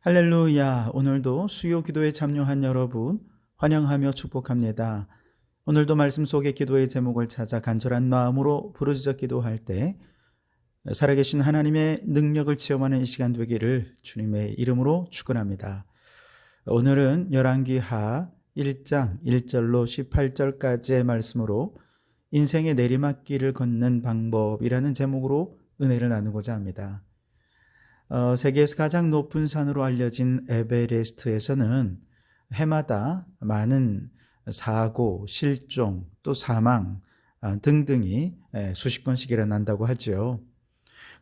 할렐루야. 오늘도 수요 기도에 참여한 여러분 환영하며 축복합니다. 오늘도 말씀 속의 기도의 제목을 찾아 간절한 마음으로 부르짖어 기도할 때 살아계신 하나님의 능력을 체험하는 이 시간 되기를 주님의 이름으로 축원합니다. 오늘은 열왕기하 1장 1절로 18절까지의 말씀으로 인생의 내리막길을 걷는 방법이라는 제목으로 은혜를 나누고자 합니다. 세계에서 가장 높은 산으로 알려진 에베레스트에서는 해마다 많은 사고, 실종, 또 사망 등등이 수십 건씩 일어난다고 하죠.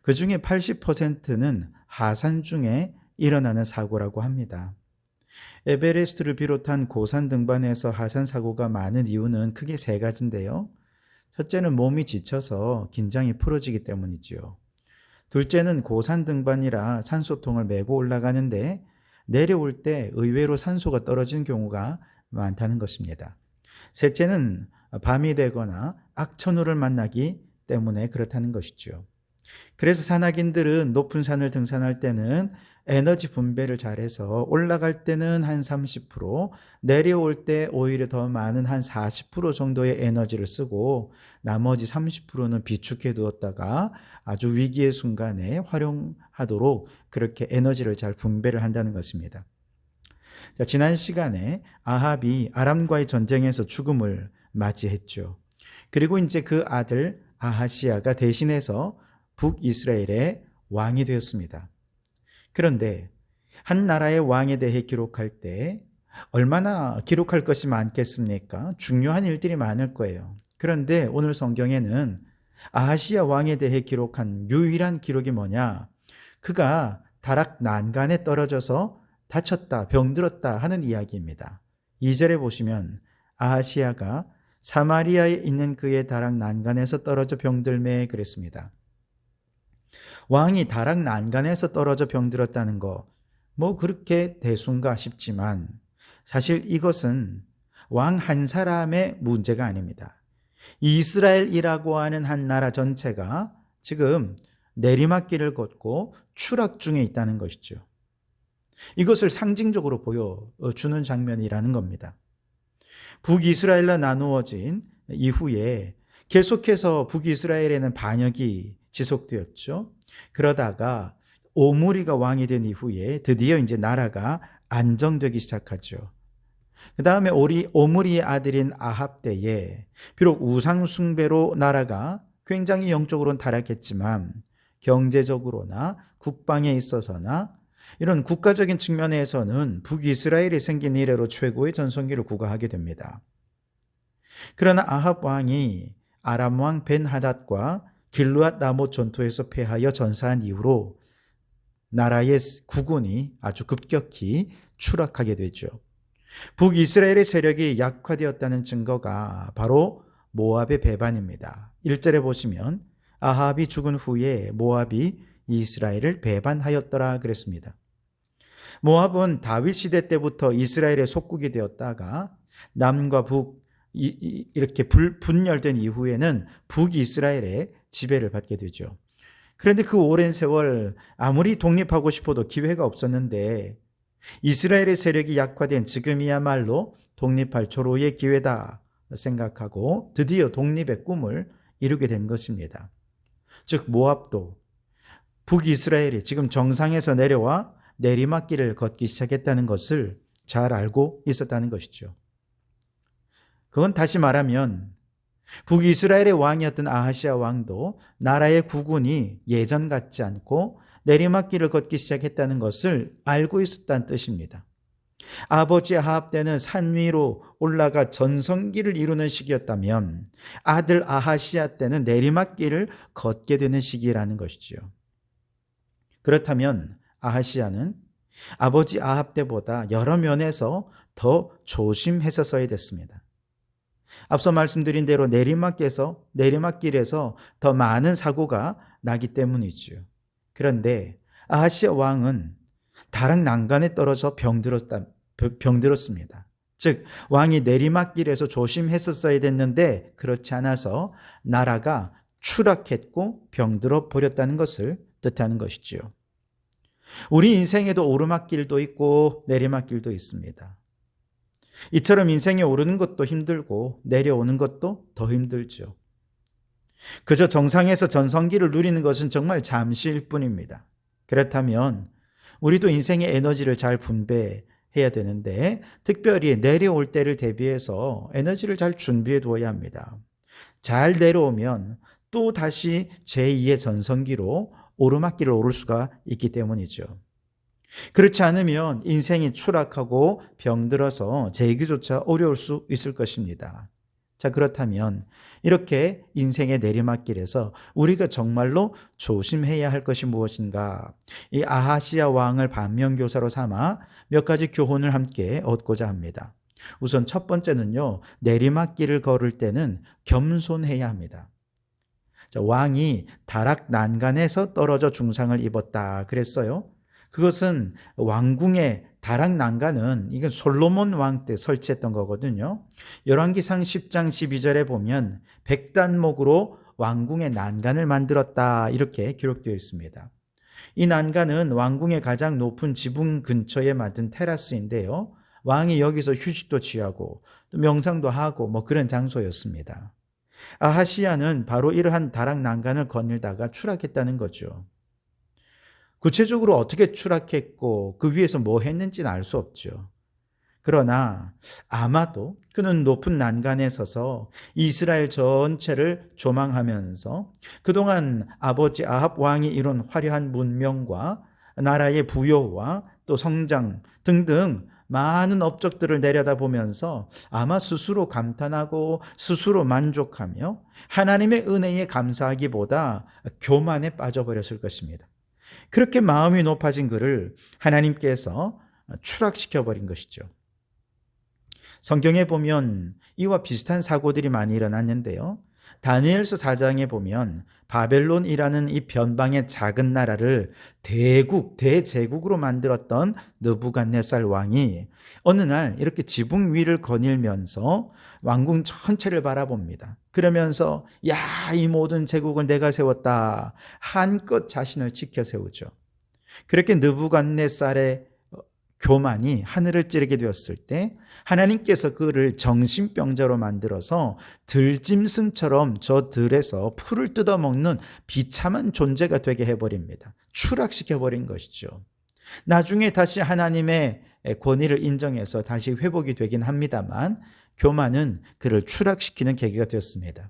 그 중에 80%는 하산 중에 일어나는 사고라고 합니다. 에베레스트를 비롯한 고산 등반에서 하산 사고가 많은 이유는 크게 세 가지인데요. 첫째는 몸이 지쳐서 긴장이 풀어지기 때문이죠. 둘째는 고산 등반이라 산소통을 메고 올라가는데 내려올 때 의외로 산소가 떨어진 경우가 많다는 것입니다. 셋째는 밤이 되거나 악천후를 만나기 때문에 그렇다는 것이죠. 그래서 산악인들은 높은 산을 등산할 때는 에너지 분배를 잘해서 올라갈 때는 한 30%, 내려올 때 오히려 더 많은 한 40% 정도의 에너지를 쓰고 나머지 30%는 비축해 두었다가 아주 위기의 순간에 활용하도록 그렇게 에너지를 잘 분배를 한다는 것입니다. 자, 지난 시간에 아합이 아람과의 전쟁에서 죽음을 맞이했죠. 그리고 이제 그 아들 아하시야가 대신해서 북이스라엘의 왕이 되었습니다. 그런데 한 나라의 왕에 대해 기록할 때 얼마나 기록할 것이 많겠습니까? 중요한 일들이 많을 거예요. 그런데 오늘 성경에는 아하시야 왕에 대해 기록한 유일한 기록이 뭐냐? 그가 다락 난간에 떨어져서 다쳤다, 병들었다 하는 이야기입니다. 2절에 보시면 아하시야가 사마리아에 있는 그의 다락 난간에서 떨어져 병들매 그랬습니다. 왕이 다락 난간에서 떨어져 병들었다는 거, 그렇게 대수인가 싶지만 사실 이것은 왕 한 사람의 문제가 아닙니다. 이스라엘이라고 하는 한 나라 전체가 지금 내리막길을 걷고 추락 중에 있다는 것이죠. 이것을 상징적으로 보여주는 장면이라는 겁니다. 북이스라엘로 나누어진 이후에 계속해서 북이스라엘에는 반역이 지속되었죠. 그러다가 오므리가 왕이 된 이후에 드디어 이제 나라가 안정되기 시작하죠. 그 다음에 오므리의 아들인 아합 때에 비록 우상 숭배로 나라가 굉장히 영적으로는 타락했지만 경제적으로나 국방에 있어서나 이런 국가적인 측면에서는 북이스라엘이 생긴 이래로 최고의 전성기를 구가하게 됩니다. 그러나 아합 왕이 아람 왕 벤하닷과 길르앗 라못 전투에서 패하여 전사한 이후로 나라의 국운이 아주 급격히 추락하게 되죠. 북이스라엘의 세력이 약화되었다는 증거가 바로 모압의 배반입니다. 1절에 보시면 아합이 죽은 후에 모압이 이스라엘을 배반하였더라 그랬습니다. 모압은 다윗 시대 때부터 이스라엘의 속국이 되었다가 남과 북 이렇게 분열된 이후에는 북이스라엘의 지배를 받게 되죠. 그런데 그 오랜 세월 아무리 독립하고 싶어도 기회가 없었는데 이스라엘의 세력이 약화된 지금이야말로 독립할 절호의 기회다 생각하고 드디어 독립의 꿈을 이루게 된 것입니다. 즉 모압도 북이스라엘이 지금 정상에서 내려와 내리막길을 걷기 시작했다는 것을 잘 알고 있었다는 것이죠. 그건 다시 말하면 북이스라엘의 왕이었던 아하시야 왕도 나라의 국운이 예전 같지 않고 내리막길을 걷기 시작했다는 것을 알고 있었다는 뜻입니다. 아버지 아합 때는 산 위로 올라가 전성기를 이루는 시기였다면 아들 아하시야 때는 내리막길을 걷게 되는 시기라는 것이죠. 그렇다면 아하시야는 아버지 아합 때보다 여러 면에서 더 조심했었어야 됐습니다. 앞서 말씀드린 대로 내리막길에서 더 많은 사고가 나기 때문이죠. 그런데 아하시야 왕은 다락 난간에 떨어져 병들었습니다. 즉 왕이 내리막길에서 조심했었어야 됐는데 그렇지 않아서 나라가 추락했고 병들어 버렸다는 것을 뜻하는 것이죠. 우리 인생에도 오르막길도 있고 내리막길도 있습니다. 이처럼 인생에 오르는 것도 힘들고 내려오는 것도 더 힘들죠. 그저 정상에서 전성기를 누리는 것은 정말 잠시일 뿐입니다. 그렇다면 우리도 인생의 에너지를 잘 분배해야 되는데, 특별히 내려올 때를 대비해서 에너지를 잘 준비해 두어야 합니다. 잘 내려오면 또 다시 제2의 전성기로 오르막길을 오를 수가 있기 때문이죠. 그렇지 않으면 인생이 추락하고 병들어서 재기조차 어려울 수 있을 것입니다. 자, 그렇다면 이렇게 인생의 내리막길에서 우리가 정말로 조심해야 할 것이 무엇인가? 이 아하시야 왕을 반면교사로 삼아 몇 가지 교훈을 함께 얻고자 합니다. 우선 첫 번째는요, 내리막길을 걸을 때는 겸손해야 합니다. 자, 왕이 다락 난간에서 떨어져 중상을 입었다 그랬어요. 그것은 왕궁의 다락 난간은 이건 솔로몬 왕 때 설치했던 거거든요. 열왕기상 10장 12절에 보면 백단목으로 왕궁의 난간을 만들었다 이렇게 기록되어 있습니다. 이 난간은 왕궁의 가장 높은 지붕 근처에 만든 테라스인데요. 왕이 여기서 휴식도 취하고 또 명상도 하고 그런 장소였습니다. 아하시야는 바로 이러한 다락 난간을 거닐다가 추락했다는 거죠. 구체적으로 어떻게 추락했고 그 위에서 뭐 했는지는 알 수 없죠. 그러나 아마도 그는 높은 난간에 서서 이스라엘 전체를 조망하면서 그동안 아버지 아합 왕이 이룬 화려한 문명과 나라의 부여와 또 성장 등등 많은 업적들을 내려다보면서 아마 스스로 감탄하고 스스로 만족하며 하나님의 은혜에 감사하기보다 교만에 빠져버렸을 것입니다. 그렇게 마음이 높아진 그를 하나님께서 추락시켜버린 것이죠. 성경에 보면 이와 비슷한 사고들이 많이 일어났는데요. 다니엘서 4장에 보면 바벨론이라는 이 변방의 작은 나라를 대제국으로 만들었던 느부갓네살 왕이 어느 날 이렇게 지붕 위를 거닐면서 왕궁 전체를 바라봅니다. 그러면서 이 모든 제국을 내가 세웠다. 한껏 자신을 지켜 세우죠. 그렇게 느부갓네살의 교만이 하늘을 찌르게 되었을 때 하나님께서 그를 정신병자로 만들어서 들짐승처럼 저 들에서 풀을 뜯어먹는 비참한 존재가 되게 해버립니다. 추락시켜버린 것이죠. 나중에 다시 하나님의 권위를 인정해서 다시 회복이 되긴 합니다만 교만은 그를 추락시키는 계기가 되었습니다.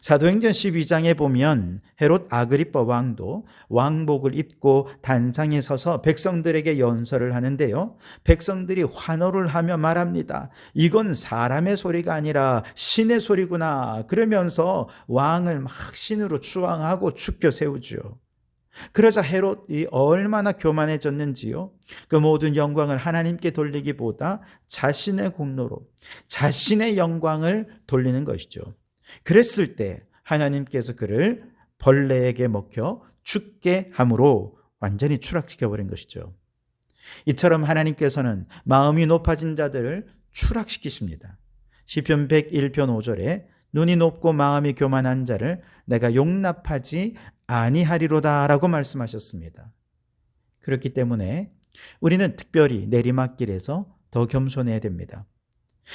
사도행전 12장에 보면 헤롯 아그리빠 왕도 왕복을 입고 단상에 서서 백성들에게 연설을 하는데요. 백성들이 환호를 하며 말합니다. 이건 사람의 소리가 아니라 신의 소리구나. 그러면서 왕을 막 신으로 추앙하고 축켜 세우죠. 그러자 헤롯이 얼마나 교만해졌는지요. 그 모든 영광을 하나님께 돌리기보다 자신의 공로로 자신의 영광을 돌리는 것이죠. 그랬을 때 하나님께서 그를 벌레에게 먹혀 죽게 함으로 완전히 추락시켜버린 것이죠. 이처럼 하나님께서는 마음이 높아진 자들을 추락시키십니다. 시편 101편 5절에 눈이 높고 마음이 교만한 자를 내가 용납하지 아니하리로다 라고 말씀하셨습니다. 그렇기 때문에 우리는 특별히 내리막길에서 더 겸손해야 됩니다.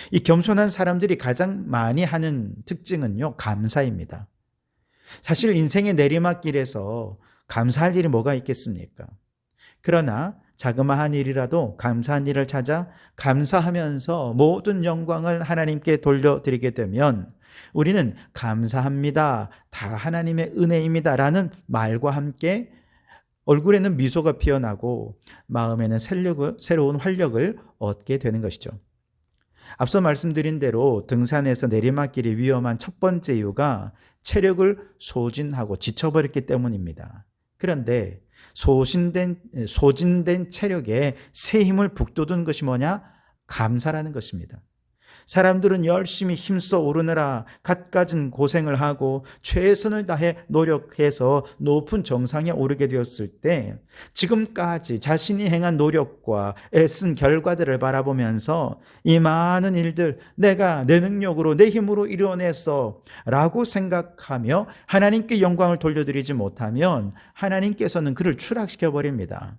이 겸손한 사람들이 가장 많이 하는 특징은요, 감사입니다. 사실 인생의 내리막길에서 감사할 일이 뭐가 있겠습니까? 그러나 자그마한 일이라도 감사한 일을 찾아 감사하면서 모든 영광을 하나님께 돌려드리게 되면 우리는 감사합니다. 다 하나님의 은혜입니다. 라는 말과 함께 얼굴에는 미소가 피어나고 마음에는 새로운 활력을 얻게 되는 것이죠. 앞서 말씀드린 대로 등산에서 내리막길이 위험한 첫 번째 이유가 체력을 소진하고 지쳐버렸기 때문입니다. 그런데 소진된 체력에 새 힘을 북돋운 것이 뭐냐? 감사라는 것입니다. 사람들은 열심히 힘써 오르느라 갖가진 고생을 하고 최선을 다해 노력해서 높은 정상에 오르게 되었을 때 지금까지 자신이 행한 노력과 애쓴 결과들을 바라보면서 이 많은 일들 내가 내 능력으로 내 힘으로 이뤄냈어 라고 생각하며 하나님께 영광을 돌려드리지 못하면 하나님께서는 그를 추락시켜 버립니다.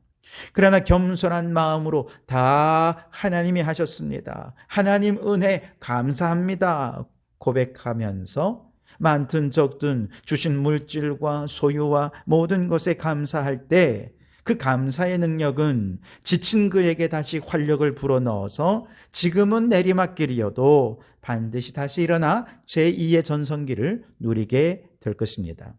그러나 겸손한 마음으로 다 하나님이 하셨습니다. 하나님 은혜 감사합니다. 고백하면서 많든 적든 주신 물질과 소유와 모든 것에 감사할 때 그 감사의 능력은 지친 그에게 다시 활력을 불어넣어서 지금은 내리막길이어도 반드시 다시 일어나 제2의 전성기를 누리게 될 것입니다.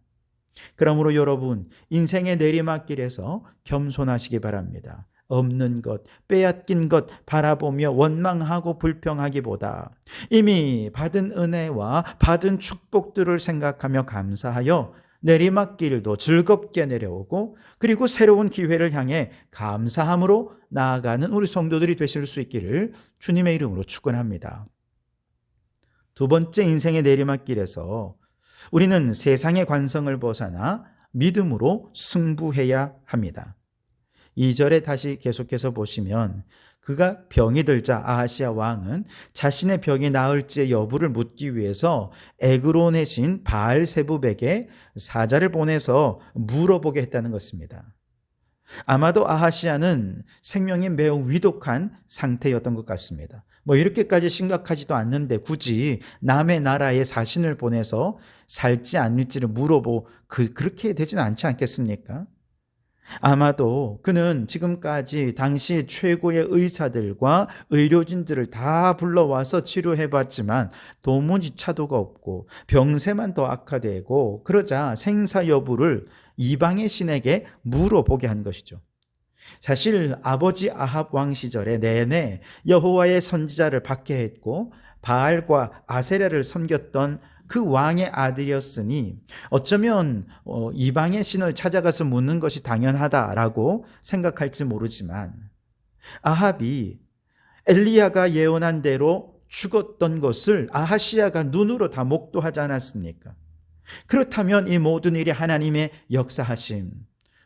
그러므로 여러분, 인생의 내리막길에서 겸손하시기 바랍니다. 없는 것, 빼앗긴 것 바라보며 원망하고 불평하기보다 이미 받은 은혜와 받은 축복들을 생각하며 감사하여 내리막길도 즐겁게 내려오고 그리고 새로운 기회를 향해 감사함으로 나아가는 우리 성도들이 되실 수 있기를 주님의 이름으로 축원합니다. 두 번째, 인생의 내리막길에서 우리는 세상의 관성을 벗어나 믿음으로 승부해야 합니다. 2절에 다시 계속해서 보시면 그가 병이 들자 아하시아 왕은 자신의 병이 나을지의 여부를 묻기 위해서 에그론의 신 바알세붑에게 사자를 보내서 물어보게 했다는 것입니다. 아마도 아하시아는 생명이 매우 위독한 상태였던 것 같습니다. 이렇게까지 심각하지도 않는데 굳이 남의 나라에 사신을 보내서 살지 않을지를 그렇게 되지는 않지 않겠습니까? 아마도 그는 지금까지 당시 최고의 의사들과 의료진들을 다 불러와서 치료해봤지만 도무지 차도가 없고 병세만 더 악화되고 그러자 생사 여부를 이방의 신에게 물어보게 한 것이죠. 사실 아버지 아합 왕 시절에 내내 여호와의 선지자를 박해했고 바알과 아세라를 섬겼던 그 왕의 아들이었으니 어쩌면 이방의 신을 찾아가서 묻는 것이 당연하다라고 생각할지 모르지만 아합이 엘리야가 예언한 대로 죽었던 것을 아하시아가 눈으로 다 목도하지 않았습니까? 그렇다면 이 모든 일이 하나님의 역사하심,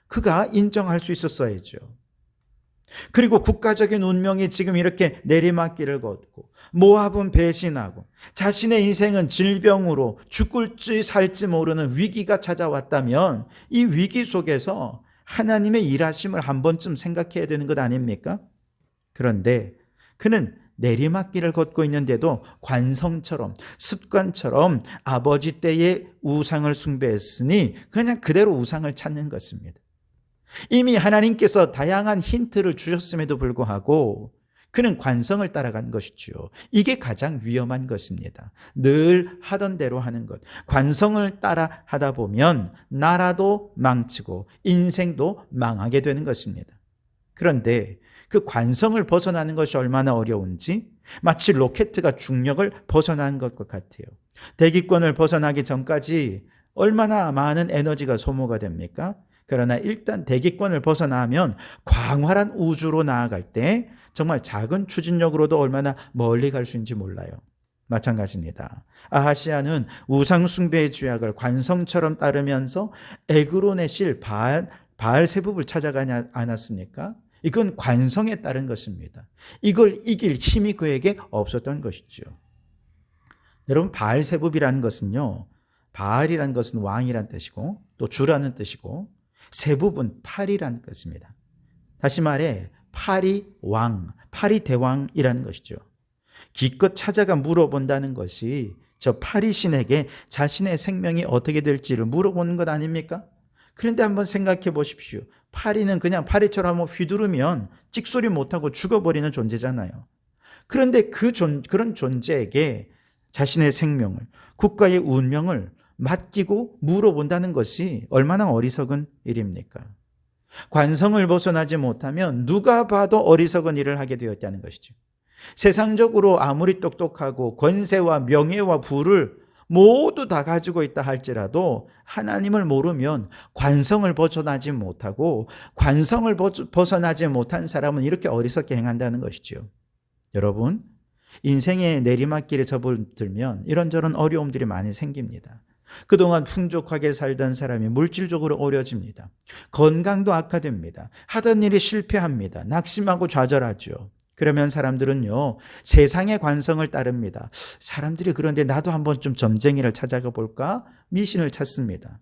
그가 인정할 수 있었어야죠. 그리고 국가적인 운명이 지금 이렇게 내리막길을 걷고 모압은 배신하고 자신의 인생은 질병으로 죽을지 살지 모르는 위기가 찾아왔다면 이 위기 속에서 하나님의 일하심을 한 번쯤 생각해야 되는 것 아닙니까? 그런데 그는 내리막길을 걷고 있는데도 관성처럼 습관처럼 아버지 때의 우상을 숭배했으니 그냥 그대로 우상을 찾는 것입니다. 이미 하나님께서 다양한 힌트를 주셨음에도 불구하고 그는 관성을 따라간 것이죠. 이게 가장 위험한 것입니다. 늘 하던 대로 하는 것. 관성을 따라 하다 보면 나라도 망치고 인생도 망하게 되는 것입니다. 그런데 그 관성을 벗어나는 것이 얼마나 어려운지 마치 로켓가 중력을 벗어나는 것과 같아요. 대기권을 벗어나기 전까지 얼마나 많은 에너지가 소모가 됩니까? 그러나 일단 대기권을 벗어나면 광활한 우주로 나아갈 때 정말 작은 추진력으로도 얼마나 멀리 갈 수 있는지 몰라요. 마찬가지입니다. 아하시아는 우상 숭배의 죄악을 관성처럼 따르면서 에그론의 실 바알세붑을 찾아가지 않았습니까? 이건 관성에 따른 것입니다. 이걸 이길 힘이 그에게 없었던 것이죠. 여러분, 바알세붑이라는 것은요, 바알이라는 것은 왕이란 뜻이고 또 주라는 뜻이고 세붑은 팔이라는 것입니다. 다시 말해 팔이 왕, 팔이 대왕이라는 것이죠. 기껏 찾아가 물어본다는 것이 저 팔이 신에게 자신의 생명이 어떻게 될지를 물어보는 것 아닙니까? 그런데 한번 생각해 보십시오. 파리는 그냥 파리처럼 휘두르면 찍소리 못하고 죽어버리는 존재잖아요. 그런데 그런 존재에게 자신의 생명을, 국가의 운명을 맡기고 물어본다는 것이 얼마나 어리석은 일입니까? 관성을 벗어나지 못하면 누가 봐도 어리석은 일을 하게 되었다는 것이죠. 세상적으로 아무리 똑똑하고 권세와 명예와 부를 모두 다 가지고 있다 할지라도 하나님을 모르면 관성을 벗어나지 못하고 관성을 벗어나지 못한 사람은 이렇게 어리석게 행한다는 것이죠. 여러분, 인생의 내리막길에 접어들면 이런저런 어려움들이 많이 생깁니다. 그동안 풍족하게 살던 사람이 물질적으로 어려집니다. 건강도 악화됩니다. 하던 일이 실패합니다. 낙심하고 좌절하죠. 그러면 사람들은요, 세상의 관성을 따릅니다. 사람들이 그런데 나도 한번 좀 점쟁이를 찾아가 볼까? 미신을 찾습니다.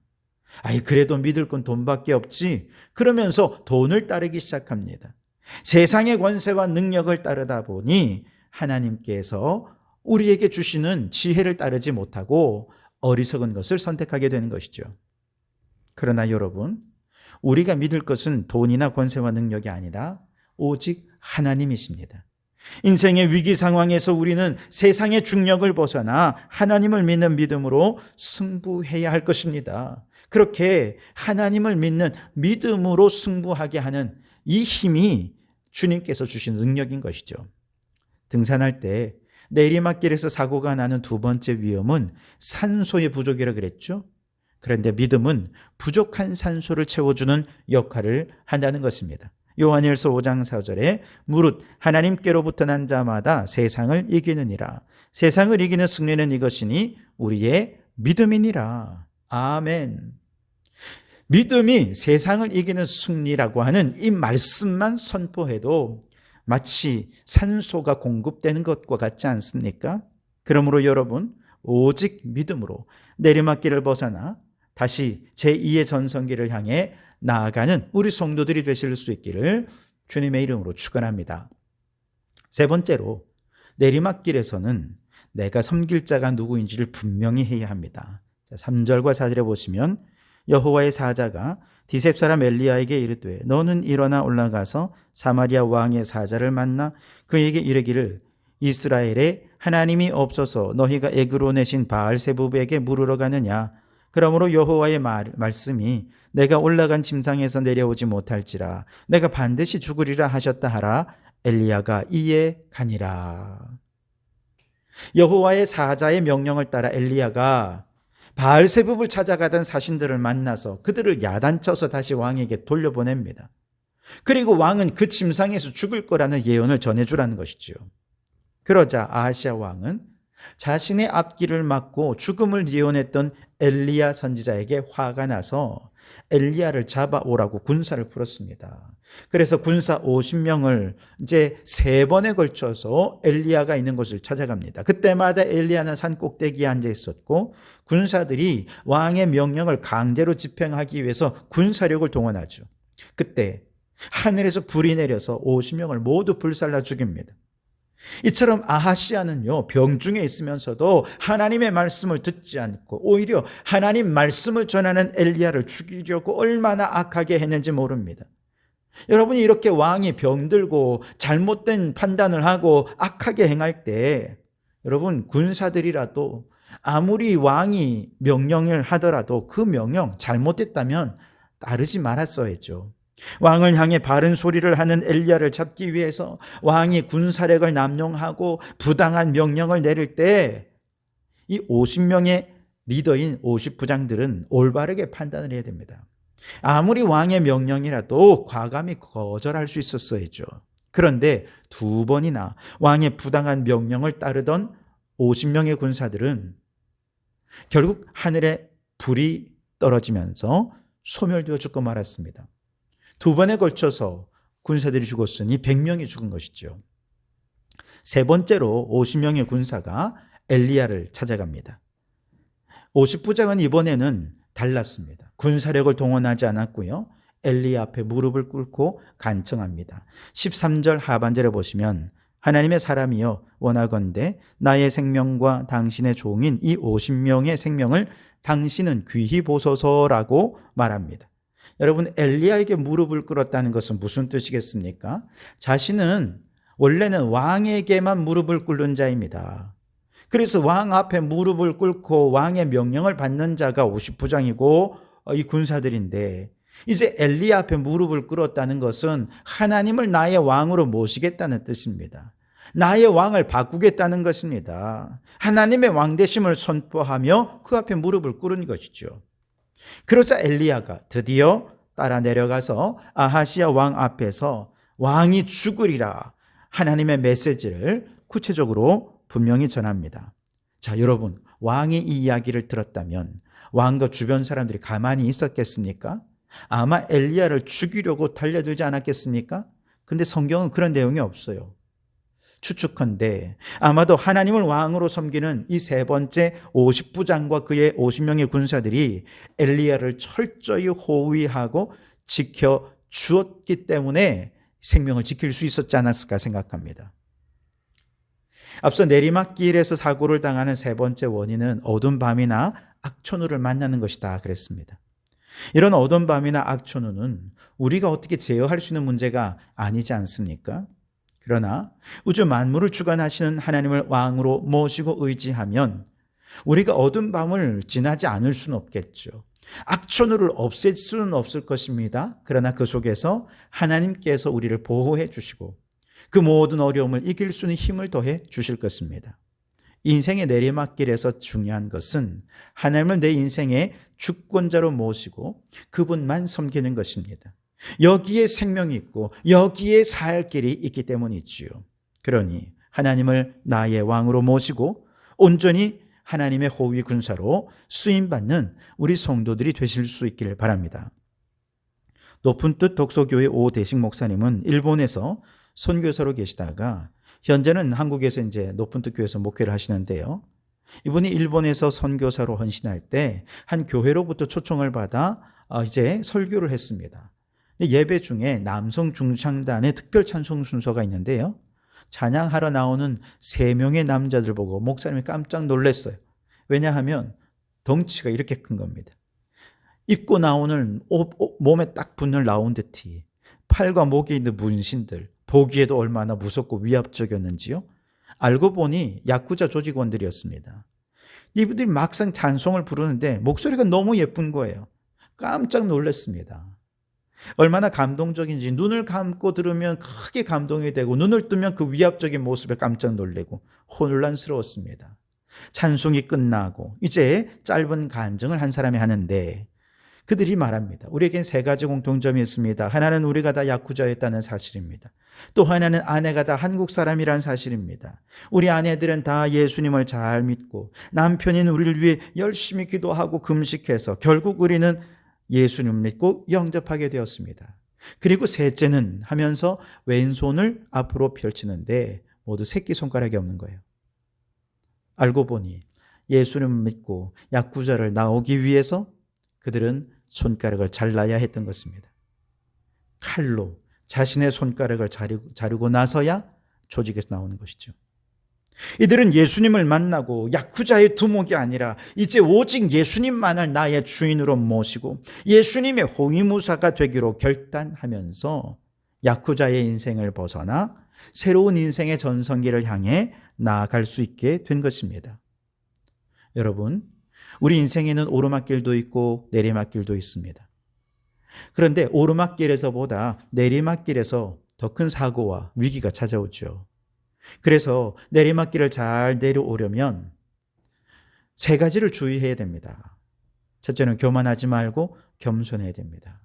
아이, 그래도 믿을 건 돈밖에 없지. 그러면서 돈을 따르기 시작합니다. 세상의 권세와 능력을 따르다 보니 하나님께서 우리에게 주시는 지혜를 따르지 못하고 어리석은 것을 선택하게 되는 것이죠. 그러나 여러분, 우리가 믿을 것은 돈이나 권세와 능력이 아니라 오직 하나님이십니다. 인생의 위기 상황에서 우리는 세상의 중력을 벗어나 하나님을 믿는 믿음으로 승부해야 할 것입니다. 그렇게 하나님을 믿는 믿음으로 승부하게 하는 이 힘이 주님께서 주신 능력인 것이죠. 등산할 때 내리막길에서 사고가 나는 두 번째 위험은 산소의 부족이라 그랬죠. 그런데 믿음은 부족한 산소를 채워주는 역할을 한다는 것입니다. 요한일서 5장 4절에 무릇 하나님께로부터 난 자마다 세상을 이기느니라. 세상을 이기는 승리는 이것이니 우리의 믿음이니라. 아멘. 믿음이 세상을 이기는 승리라고 하는 이 말씀만 선포해도 마치 산소가 공급되는 것과 같지 않습니까? 그러므로 여러분, 오직 믿음으로 내리막길을 벗어나 다시 제2의 전성기를 향해 나아가는 우리 성도들이 되실 수 있기를 주님의 이름으로 축원합니다. 세 번째로, 내리막길에서는 내가 섬길 자가 누구인지를 분명히 해야 합니다. 3절과 4절에 보시면 여호와의 사자가 디셉 사람 엘리야에게 이르되 너는 일어나 올라가서 사마리아 왕의 사자를 만나 그에게 이르기를 이스라엘에 하나님이 없어서 너희가 애굽으로 내신 바알세부브에게 물으러 가느냐. 그러므로 여호와의 말씀이 내가 올라간 침상에서 내려오지 못할지라 내가 반드시 죽으리라 하셨다 하라. 엘리야가 이에 가니라. 여호와의 사자의 명령을 따라 엘리야가 바알세붑을 찾아가던 사신들을 만나서 그들을 야단쳐서 다시 왕에게 돌려보냅니다. 그리고 왕은 그 침상에서 죽을 거라는 예언을 전해주라는 것이죠. 그러자 아하시야 왕은 자신의 앞길을 막고 죽음을 예언했던 엘리야 선지자에게 화가 나서 엘리야를 잡아오라고 군사를 풀었습니다. 그래서 군사 50명을 이제 3번에 걸쳐서 엘리야가 있는 곳을 찾아갑니다. 그때마다 엘리야는 산 꼭대기에 앉아 있었고 군사들이 왕의 명령을 강제로 집행하기 위해서 군사력을 동원하죠. 그때 하늘에서 불이 내려서 50명을 모두 불살라 죽입니다. 이처럼 아하시야는요, 병중에 있으면서도 하나님의 말씀을 듣지 않고 오히려 하나님 말씀을 전하는 엘리야를 죽이려고 얼마나 악하게 했는지 모릅니다. 여러분이 이렇게 왕이 병들고 잘못된 판단을 하고 악하게 행할 때 여러분, 군사들이라도 아무리 왕이 명령을 하더라도 그 명령 잘못됐다면 따르지 말았어야죠. 왕을 향해 바른 소리를 하는 엘리야를 잡기 위해서 왕이 군사력을 남용하고 부당한 명령을 내릴 때 이 50명의 리더인 50부장들은 올바르게 판단을 해야 됩니다. 아무리 왕의 명령이라도 과감히 거절할 수 있었어야죠. 그런데 2번이나 왕의 부당한 명령을 따르던 50명의 군사들은 결국 하늘에 불이 떨어지면서 소멸되어 죽고 말았습니다. 2번에 걸쳐서 군사들이 죽었으니 100명이 죽은 것이죠. 세 번째로 50명의 군사가 엘리야를 찾아갑니다. 50부장은 이번에는 달랐습니다. 군사력을 동원하지 않았고요. 엘리야 앞에 무릎을 꿇고 간청합니다. 13절 하반절에 보시면 하나님의 사람이여 원하건대 나의 생명과 당신의 종인 이 50명의 생명을 당신은 귀히 보소서라고 말합니다. 여러분, 엘리야에게 무릎을 꿇었다는 것은 무슨 뜻이겠습니까? 자신은 원래는 왕에게만 무릎을 꿇는 자입니다. 그래서 왕 앞에 무릎을 꿇고 왕의 명령을 받는 자가 50부장이고 이 군사들인데 이제 엘리야 앞에 무릎을 꿇었다는 것은 하나님을 나의 왕으로 모시겠다는 뜻입니다. 나의 왕을 바꾸겠다는 것입니다. 하나님의 왕되심을 선포하며 그 앞에 무릎을 꿇은 것이죠. 그러자 엘리야가 드디어 따라 내려가서 아하시야 왕 앞에서 왕이 죽으리라 하나님의 메시지를 구체적으로 분명히 전합니다. 자, 여러분, 왕이 이 이야기를 들었다면 왕과 주변 사람들이 가만히 있었겠습니까? 아마 엘리야를 죽이려고 달려들지 않았겠습니까? 근데 성경은 그런 내용이 없어요. 추측컨대 아마도 하나님을 왕으로 섬기는 이 세 번째 50부장과 그의 50명의 군사들이 엘리야를 철저히 호위하고 지켜 주었기 때문에 생명을 지킬 수 있었지 않았을까 생각합니다. 앞서 내리막길에서 사고를 당하는 세 번째 원인은 어두운 밤이나 악천후를 만나는 것이다 그랬습니다. 이런 어두운 밤이나 악천후는 우리가 어떻게 제어할 수 있는 문제가 아니지 않습니까? 그러나 우주 만물을 주관하시는 하나님을 왕으로 모시고 의지하면 우리가 어두운 밤을 지나지 않을 수는 없겠죠. 악천후를 없앨 수는 없을 것입니다. 그러나 그 속에서 하나님께서 우리를 보호해 주시고 그 모든 어려움을 이길 수 있는 힘을 더해 주실 것입니다. 인생의 내리막길에서 중요한 것은 하나님을 내 인생의 주권자로 모시고 그분만 섬기는 것입니다. 여기에 생명이 있고 여기에 살 길이 있기 때문이지요. 그러니 하나님을 나의 왕으로 모시고 온전히 하나님의 호위 군사로 쓰임받는 우리 성도들이 되실 수 있기를 바랍니다. 높은 뜻 독서교회 오대식 목사님은 일본에서 선교사로 계시다가 현재는 한국에서 이제 높은 뜻 교회에서 목회를 하시는데요. 이분이 일본에서 선교사로 헌신할 때 한 교회로부터 초청을 받아 이제 설교를 했습니다. 예배 중에 남성 중창단의 특별 찬송 순서가 있는데요. 찬양하러 나오는 3명의 남자들 보고 목사님이 깜짝 놀랐어요. 왜냐하면 덩치가 이렇게 큰 겁니다. 입고 나오는 몸에 딱 분을 나온 듯이 팔과 목에 있는 문신들, 보기에도 얼마나 무섭고 위압적이었는지요. 알고 보니 야쿠자 조직원들이었습니다. 이분들이 막상 찬송을 부르는데 목소리가 너무 예쁜 거예요. 깜짝 놀랐습니다. 얼마나 감동적인지 눈을 감고 들으면 크게 감동이 되고 눈을 뜨면 그 위압적인 모습에 깜짝 놀래고 혼란스러웠습니다. 찬송이 끝나고 이제 짧은 간증을 한 사람이 하는데 그들이 말합니다. 우리에겐 3가지 공통점이 있습니다. 하나는 우리가 다 야쿠자였다는 사실입니다. 또 하나는 아내가 다 한국 사람이란 사실입니다. 우리 아내들은 다 예수님을 잘 믿고 남편인 우리를 위해 열심히 기도하고 금식해서 결국 우리는 예수님을 믿고 영접하게 되었습니다. 그리고 셋째는 하면서 왼손을 앞으로 펼치는데 모두 새끼손가락이 없는 거예요. 알고 보니 예수님을 믿고 야쿠자를 나오기 위해서 그들은 손가락을 잘라야 했던 것입니다. 칼로 자신의 손가락을 자르고 나서야 조직에서 나오는 것이죠. 이들은 예수님을 만나고 야쿠자의 두목이 아니라 이제 오직 예수님만을 나의 주인으로 모시고 예수님의 호위무사가 되기로 결단하면서 야쿠자의 인생을 벗어나 새로운 인생의 전성기를 향해 나아갈 수 있게 된 것입니다. 여러분, 우리 인생에는 오르막길도 있고 내리막길도 있습니다. 그런데 오르막길에서보다 내리막길에서 더 큰 사고와 위기가 찾아오죠. 그래서 내리막길을 잘 내려오려면 3가지를 주의해야 됩니다. 첫째는 교만하지 말고 겸손해야 됩니다.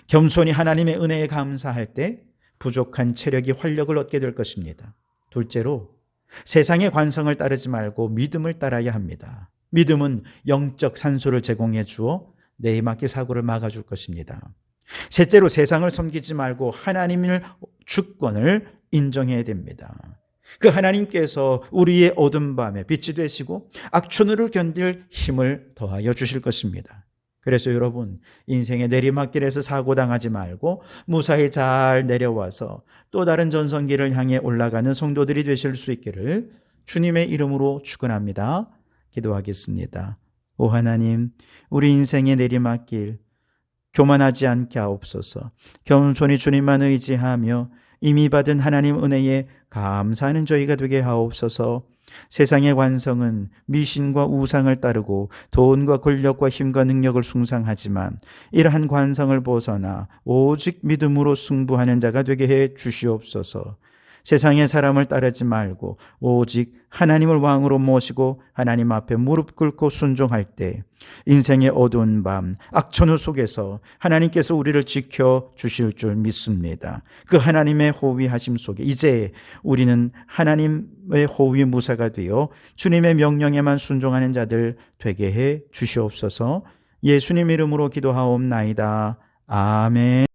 겸손히 하나님의 은혜에 감사할 때 부족한 체력이 활력을 얻게 될 것입니다. 둘째로 세상의 관성을 따르지 말고 믿음을 따라야 합니다. 믿음은 영적 산소를 제공해 주어 내리막길 사고를 막아줄 것입니다. 셋째로 세상을 섬기지 말고 하나님의 주권을 인정해야 됩니다. 그 하나님께서 우리의 어두운 밤에 빛이 되시고 악천후를 견딜 힘을 더하여 주실 것입니다. 그래서 여러분, 인생의 내리막길에서 사고당하지 말고 무사히 잘 내려와서 또 다른 전성기를 향해 올라가는 성도들이 되실 수 있기를 주님의 이름으로 축원합니다. 기도하겠습니다. 오 하나님, 우리 인생의 내리막길 교만하지 않게 하옵소서. 겸손히 주님만 의지하며 이미 받은 하나님 은혜에 감사하는 저희가 되게 하옵소서. 세상의 관성은 미신과 우상을 따르고 돈과 권력과 힘과 능력을 숭상하지만 이러한 관성을 벗어나 오직 믿음으로 승부하는 자가 되게 해 주시옵소서. 세상의 사람을 따르지 말고 오직 하나님을 왕으로 모시고 하나님 앞에 무릎 꿇고 순종할 때 인생의 어두운 밤 악천후 속에서 하나님께서 우리를 지켜 주실 줄 믿습니다. 그 하나님의 호위하심 속에 이제 우리는 하나님의 호위 무사가 되어 주님의 명령에만 순종하는 자들 되게 해 주시옵소서. 예수님 이름으로 기도하옵나이다. 아멘.